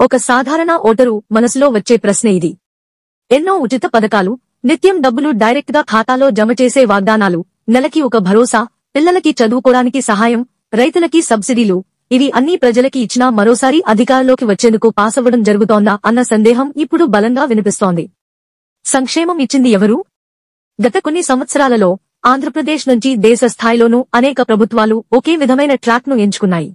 ఒక సాధారణ ఓటరు మనసులో వచ్చే ప్రశ్న ఇది. ఎన్నో ఉచిత పథకాలు, నిత్యం డబ్బులు డైరెక్ట్ గా ఖాతాలో జమ చేసే వాగ్దానాలు, నెలకి ఒక భరోసా, పిల్లలకి చదువుకోవడానికి సహాయం, రైతులకి సబ్సిడీలు, ఇవి అన్నీ ప్రజలకి ఇచ్చినా మరోసారి అధికారంలోకి వచ్చేందుకు పాసవ్వడం జరుగుతోందా అన్న సందేహం ఇప్పుడు బలంగా వినిపిస్తోంది. సంక్షేమం ఇచ్చింది ఎవరు? గత కొన్ని సంవత్సరాలలో ఆంధ్రప్రదేశ్ నుంచి దేశ స్థాయిలోనూ అనేక ప్రభుత్వాలు ఒకే విధమైన ట్రాక్ ను ఎంచుకున్నాయి.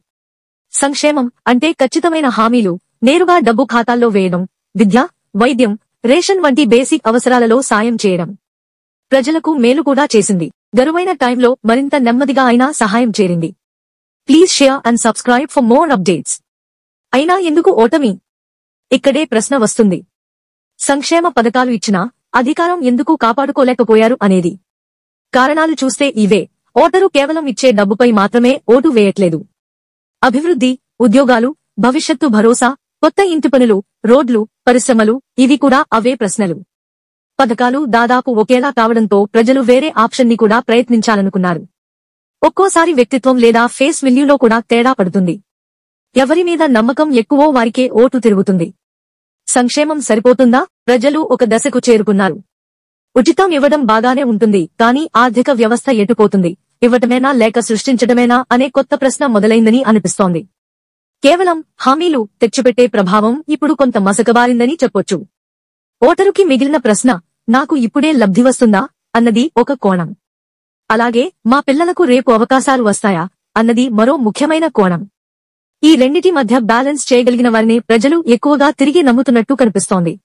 సంక్షేమం అంటే ఖచ్చితమైన హామీలు, నేరుగా డబ్బు ఖాతాల్లో వేయడం, విద్య, వైద్యం, రేషన్ వంటి బేసిక్ అవసరాలలో సాయం చేయడం. ప్రజలకు మేలు కూడా చేసింది. గరువైన టైంలో మరింత నెమ్మదిగా అయినా సహాయం చేరింది. Please share and subscribe for more updates. అయినా ఎందుకు ఓటమి? ఇక్కడే ప్రశ్న వస్తుంది. సంక్షేమ పథకాలు ఇచ్చినా అధికారం ఎందుకు కాపాడుకోలేకపోయారు అనేది. కారణాలు చూస్తే ఇవే. ఓటరు కేవలం ఇచ్చే డబ్బుపై మాత్రమే ఓటు వేయట్లేదు. అభివృద్ధి, ఉద్యోగాలు, భవిష్యత్తు భరోసా, కొత్త ఇంటి పనులు, రోడ్లు, పరిశ్రమలు, ఇవి కూడా అవే ప్రశ్నలు. పథకాలు దాదాపు ఒకేలా కావడంతో ప్రజలు వేరే ఆప్షన్ ని కూడా ప్రయత్నించాలనుకున్నారు. ఒక్కోసారి వ్యక్తిత్వం లేదా ఫేస్ వాల్యూలో కూడా తేడా పడుతుంది. ఎవరి మీద నమ్మకం ఎక్కువో వారికే ఓటు తిరుగుతుంది. సంక్షేమం సరిపోతుందా? ప్రజలు ఒక దశకు చేరుకున్నారు. ఉచితం ఇవ్వడం బాగానే ఉంటుంది, కానీ ఆర్థిక వ్యవస్థ ఎటుపోతుంది? ఇవ్వటమేనా లేక సృష్టించడమేనా అనే కొత్త ప్రశ్న మొదలైందని అనిపిస్తోంది. కేవలం హామీలు తెచ్చిపెట్టే ప్రభావం ఇప్పుడు కొంత మసకబారిందని చెప్పొచ్చు. ఓటరుకి మిగిలిన ప్రశ్న, నాకు ఇప్పుడే లబ్ధి వస్తుందా అన్నది ఒక కోణం. అలాగే మా పిల్లలకు రేపు అవకాశాలు వస్తాయా అన్నది మరో ముఖ్యమైన కోణం. ఈ రెండిటి మధ్య బ్యాలెన్స్ చేయగలిగిన వారిని ప్రజలు ఎక్కువగా తిరిగి నమ్ముతున్నట్టు కనిపిస్తోంది.